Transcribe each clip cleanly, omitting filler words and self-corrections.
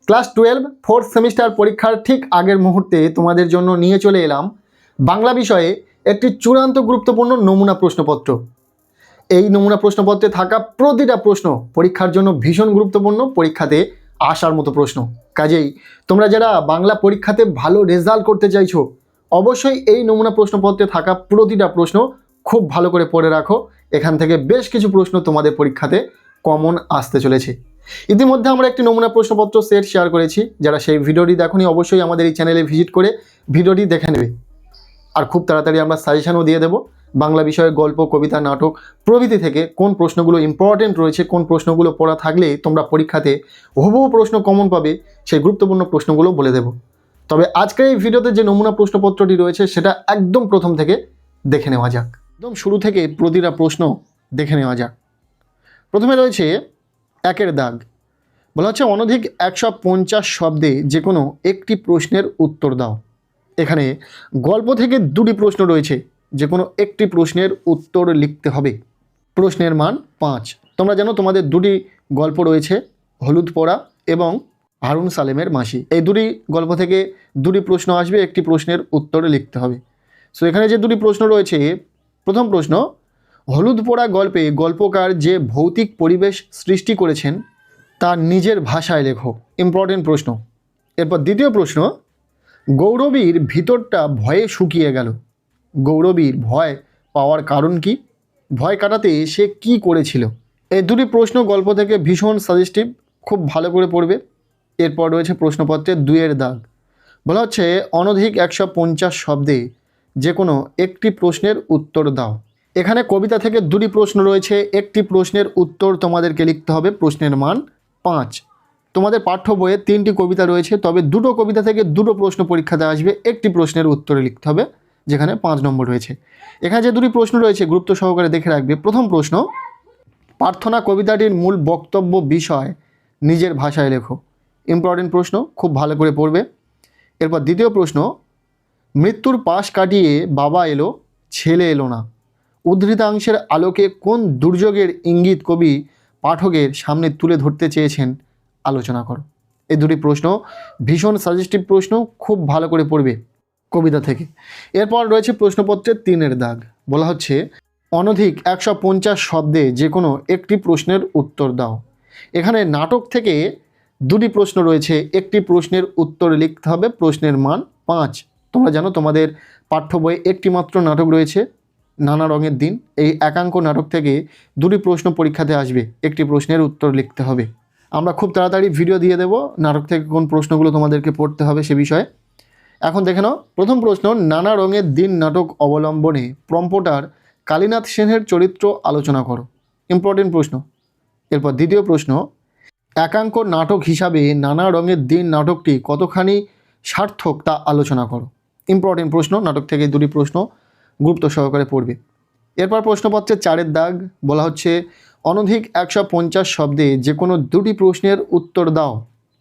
Class 12 fourth semester পরীক্ষার ঠিক আগের মুহূর্তে তোমাদের জন্য নিয়ে চলে এলাম বাংলা বিষয়ে একটি চূড়ান্ত গুরুত্বপূর্ণ নমুনা প্রশ্নপত্র। এই নমুনা প্রশ্নপত্রে থাকা প্রতিটা প্রশ্ন পরীক্ষার জন্য ভীষণ গুরুত্বপূর্ণ, পরীক্ষাতে আসার মতো প্রশ্ন। কাজেই তোমরা যারা বাংলা পরীক্ষাতে ভালো রেজাল্ট করতে চাইছো, অবশ্যই এই নমুনা প্রশ্নপত্রে থাকা প্রতিটা প্রশ্ন খুব ভালো করে পড়ে রাখো। এখান থেকে বেশ কিছু প্রশ্ন তোমাদের পরীক্ষাতে কমন আসতে চলেছে। ইতিমধ্যে আমরা একটি নমুনা প্রশ্নপত্র সেট শেয়ার করেছি, যারা সেই ভিডিওটি দেখোনি অবশ্যই আমাদের এই চ্যানেলে ভিজিট করে ভিডিওটি দেখে নেবে। আর খুব তাড়াতাড়ি আমরা সাজেশনও দিয়ে দেবো বাংলা বিষয়ে গল্প, কবিতা, নাটক প্রভৃতি থেকে কোন প্রশ্নগুলো ইম্পর্টেন্ট রয়েছে, কোন প্রশ্নগুলো পড়া থাকলে তোমরা পরীক্ষাতে হুবহু প্রশ্ন কমন পাবে, সেই গুরুত্বপূর্ণ প্রশ্নগুলো বলে দেব। তবে আজকের এই ভিডিওতে যে নমুনা প্রশ্নপত্রটি রয়েছে সেটা একদম প্রথম থেকে দেখে নেওয়া যাক। একদম শুরু থেকে প্রতিটা প্রশ্ন দেখে নেওয়া যাক। প্রথমে রয়েছে একের দাগ। বলা হচ্ছে অনধিক 150 শব্দে যে কোনো একটি প্রশ্নের উত্তর দাও। এখানে গল্প থেকে দুটি প্রশ্ন রয়েছে, যে কোনো একটি প্রশ্নের উত্তর লিখতে হবে। প্রশ্নের মান 5। তোমরা জানো তোমাদের দুটি গল্প রয়েছে, হলুদ পোড়া এবং হারুন সালেমের মাসি। এই দুটি গল্প থেকে দুটি প্রশ্ন আসবে, একটি প্রশ্নের উত্তর লিখতে হবে। সো এখানে যে দুটি প্রশ্ন রয়েছে, প্রথম প্রশ্ন, হলুদ পোড়া গল্পে গল্পকার যে ভৌতিক পরিবেশ সৃষ্টি করেছেন তা নিজের ভাষায় লেখো। ইম্পর্টেন্ট প্রশ্ন। এরপর দ্বিতীয় প্রশ্ন, গৌরবীর ভিতরটা ভয়ে শুকিয়ে গেল। গৌরবীর ভয় পাওয়ার কারণ কি? ভয় কাটাতে সে কি করেছিল? এই দুটি প্রশ্ন গল্প থেকে ভীষণ সাজেস্টিভ, খুব ভালো করে পড়বে। এরপর রয়েছে প্রশ্নপত্রের 2-এর দাগ। বলা হচ্ছে অনধিক 150 শব্দে যে কোনো একটি প্রশ্নের উত্তর দাও। এখানে কবিতা থেকে দুটি প্রশ্ন রয়েছে, একটি প্রশ্নের উত্তর তোমাদেরকে লিখতে হবে। প্রশ্নের মান 5। তোমাদের পাঠ্য বইয়ে 3টি কবিতা রয়েছে, তবে দুটো কবিতা থেকে দুটো প্রশ্ন পরীক্ষাতে আসবে, একটি প্রশ্নের উত্তরে লিখতে হবে, যেখানে 5 নম্বর রয়েছে। এখানে যে দুটি প্রশ্ন রয়েছে গুরুত্ব সহকারে দেখে রাখবে। প্রথম প্রশ্ন, প্রার্থনা কবিতাটির মূল বক্তব্য বিষয় নিজের ভাষায় লেখো। ইম্পর্টেন্ট প্রশ্ন, খুব ভালো করে পড়বে। এরপর দ্বিতীয় প্রশ্ন, মৃত্যুর পাশ কাটিয়ে বাবা এলো, ছেলে এলো না। উদ্ধৃতাংশের আলোকে কোন দুর্যোগের ইঙ্গিত কবি পাঠকের সামনে তুলে ধরতে চেয়েছেন আলোচনা করো। এই দুটি প্রশ্ন ভীষণ সাজেস্টিভ প্রশ্ন, খুব ভালো করে পড়বে কবিতা থেকে। এরপর রয়েছে প্রশ্নপত্রের 3-এর দাগ। বলা হচ্ছে অনধিক 150 শব্দে যে কোনো একটি প্রশ্নের উত্তর দাও। এখানে নাটক থেকে দুটি প্রশ্ন রয়েছে, একটি প্রশ্নের উত্তর লিখতে হবে। প্রশ্নের মান 5। তোমরা জানো তোমাদের পাঠ্য বইয়ে একটি মাত্র নাটক রয়েছে, নানা রঙের দিন। এই একাঙ্ক নাটক থেকে দুটি প্রশ্ন পরীক্ষাতে আসবে, একটি প্রশ্নের উত্তর লিখতে হবে। আমরা খুব তাড়াতাড়ি ভিডিও দিয়ে দেব নাটক থেকে কোন প্রশ্নগুলো তোমাদেরকে পড়তে হবে সে বিষয়ে। এখন দেখে নাও প্রথম প্রশ্ন, নানা রঙের দিন নাটক অবলম্বনে প্রম্পটার কালীনাথ সেনের চরিত্র আলোচনা করো। ইম্পর্টেন্ট প্রশ্ন। এরপর দ্বিতীয় প্রশ্ন, একাঙ্ক নাটক হিসাবে নানা রঙের দিন নাটকটি কতখানি সার্থক তা আলোচনা করো। ইম্পর্টেন্ট প্রশ্ন, নাটক থেকে দুটি প্রশ্ন গুরুত্ব সহকারে পড়বে। এরপর প্রশ্নপত্রের 4-এর দাগ। বলা হচ্ছে অনধিক 150 শব্দে যে কোনো দুটি প্রশ্নের উত্তর দাও।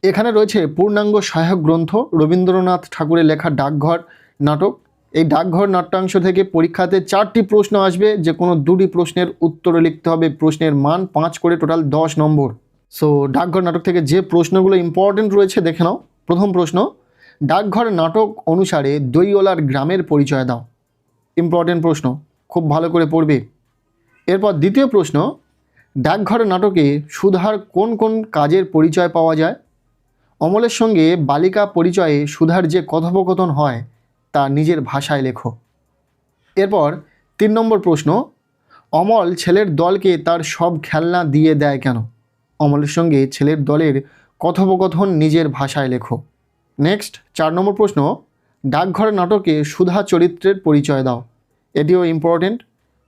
এখানে রয়েছে পূর্ণাঙ্গ সহায়ক গ্রন্থ রবীন্দ্রনাথ ঠাকুরের লেখা ডাকঘর নাটক। এই ডাকঘর নাট্যাংশ থেকে পরীক্ষাতে 4টি প্রশ্ন আসবে, যে কোনো দুটি প্রশ্নের উত্তর লিখতে হবে। প্রশ্নের মান 5 করে, টোটাল 10 নম্বর। সো ডাকঘর নাটক থেকে যে প্রশ্নগুলো ইম্পর্টেন্ট রয়েছে দেখে নাও। প্রথম প্রশ্ন, ডাকঘর নাটক অনুসারে দইওয়ালার গ্রামের পরিচয় দাও। ইম্পর্টেন্ট প্রশ্ন, খুব ভালো করে পড়বে। এরপর দ্বিতীয় প্রশ্ন, ডাকঘর নাটকে সুধার কোন কোন কাজের পরিচয় পাওয়া যায়? অমলের সঙ্গে বালিকা পরিচয়ে সুধার যে কথোপকথন হয় তা নিজের ভাষায় লেখো। এরপর 3 নম্বর প্রশ্ন, অমল ছেলের দলকে তার সব খেলনা দিয়ে দেয় কেন? অমলের সঙ্গে ছেলের দলের কথোপকথন নিজের ভাষায় লেখো। নেক্সট 4 নম্বর প্রশ্ন, ডাকঘর নাটকে সুধা চরিত্রের পরিচয় দাও। এটিও ইম্পর্টেন্ট।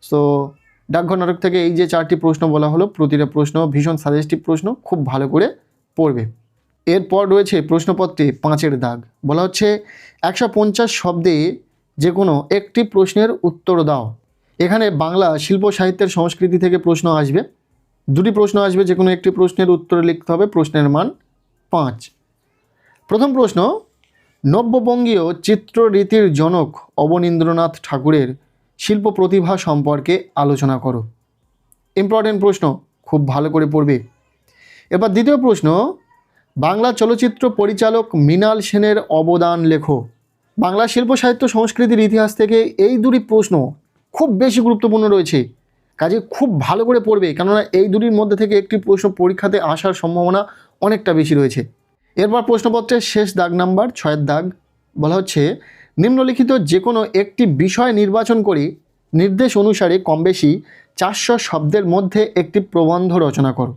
সো ডাকঘর নাটক থেকে এই যে 4টি প্রশ্ন বলা হলো, প্রতিটা প্রশ্ন ভীষণ সাজেস্টিভ প্রশ্ন, খুব ভালো করে পড়বে। এরপর রয়েছে প্রশ্নপত্রে 5-এর দাগ। বলা হচ্ছে 150 শব্দে যে কোনো একটি প্রশ্নের উত্তর দাও। এখানে বাংলা শিল্প সাহিত্যের সংস্কৃতি থেকে প্রশ্ন আসবে, দুটি প্রশ্ন আসবে, যে কোনো একটি প্রশ্নের উত্তর লিখতে হবে। প্রশ্নের মান 5। প্রথম প্রশ্ন, নব্যবঙ্গীয় চিত্ররীতির জনক অবনীন্দ্রনাথ ঠাকুরের শিল্প প্রতিভা সম্পর্কে আলোচনা করো। ইম্পর্টেন্ট প্রশ্ন, খুব ভালো করে পড়বে। এবার দ্বিতীয় প্রশ্ন, বাংলা চলচ্চিত্র পরিচালক মৃণাল সেনের অবদান লেখো। বাংলা শিল্প সাহিত্য সংস্কৃতির ইতিহাস থেকে এই দুটি প্রশ্ন খুব বেশি গুরুত্বপূর্ণ রয়েছে, কাজে খুব ভালো করে পড়বে, কেননা এই দুটির মধ্যে থেকে একটি প্রশ্ন পরীক্ষাতে আসার সম্ভাবনা অনেকটা বেশি রয়েছে। এরপর প্রশ্নপত্রের শেষ দাগ নাম্বার 6 দাগ বলা হচ্ছে, নিম্নলিখিত যে কোনো একটি বিষয় নির্বাচন করে নির্দেশ অনুসারে কম বেশি 400 শব্দের মধ্যে একটি প্রবন্ধ রচনা করো।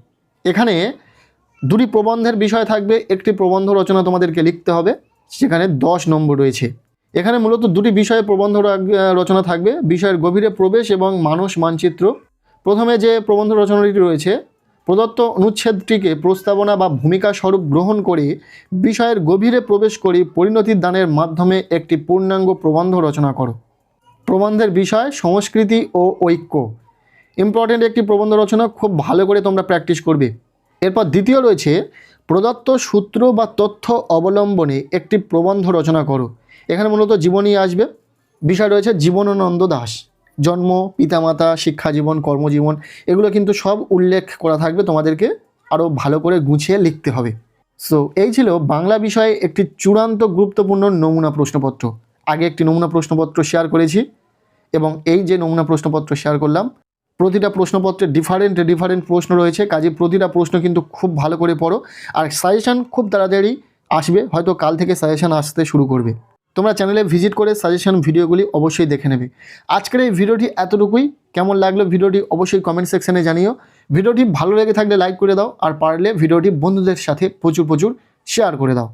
এখানে দুটি প্রবন্ধের বিষয় থাকবে, একটি প্রবন্ধ রচনা তোমাদেরকে লিখতে হবে, সেখানে 10 নম্বর রয়েছে। এখানে মূলত দুটি বিষয়ে প্রবন্ধ রচনা থাকবে, বিষয়ের গভীরে প্রবেশ এবং মানস মানচিত্র। প্রথমে যে প্রবন্ধ রচনাটি রয়েছে, প্রদত্ত অনুচ্ছেদটিকে প্রস্তাবনা বা ভূমিকা স্বরূপ গ্রহণ করে বিষয়ের গভীরে প্রবেশ করে পরিণতির দানের মাধ্যমে একটি পূর্ণাঙ্গ প্রবন্ধ রচনা করো। প্রবন্ধের বিষয় সংস্কৃতি ও ঐক্য, ইম্পর্টেন্ট একটি প্রবন্ধ রচনা, খুব ভালো করে তোমরা প্র্যাকটিস করবে। এরপর দ্বিতীয় রয়েছে, প্রদত্ত সূত্র বা তথ্য অবলম্বনে একটি প্রবন্ধ রচনা করো। এখানে মূলত জীবনী আসবে, বিষয় রয়েছে জীবনানন্দ দাশ, জন্ম, পিতামাতা, শিক্ষাজীবন, কর্মজীবন, এগুলো কিন্তু সব উল্লেখ করা থাকবে, তোমাদেরকে আরও ভালো করে গুছিয়ে লিখতে হবে। সো এই ছিল বাংলা বিষয়ে একটি চূড়ান্ত গুরুত্বপূর্ণ নমুনা প্রশ্নপত্র। আগে একটি নমুনা প্রশ্নপত্র শেয়ার করেছি এবং এই যে নমুনা প্রশ্নপত্র শেয়ার করলাম, প্রতিটা প্রশ্নপত্রে ডিফারেন্ট প্রশ্ন রয়েছে, কাজে প্রতিটা প্রশ্ন কিন্তু খুব ভালো করে পড়ো। আর সাজেশান খুব তাড়াতাড়ি আসবে, হয়তো কাল থেকে সাজেশান আসতে শুরু করবে। তোমরা চ্যানেলে ভিজিট করে সাজেশন ভিডিওগুলি অবশ্যই দেখে নেবে। আজকের এই ভিডিওটি এতটুকুই। কেমন লাগলো ভিডিওটি অবশ্যই কমেন্ট সেকশনে জানিও। ভিডিওটি ভালো লেগে থাকলে লাইক করে দাও, আর পারলে ভিডিওটি বন্ধুদের সাথে প্রচুর শেয়ার করে দাও।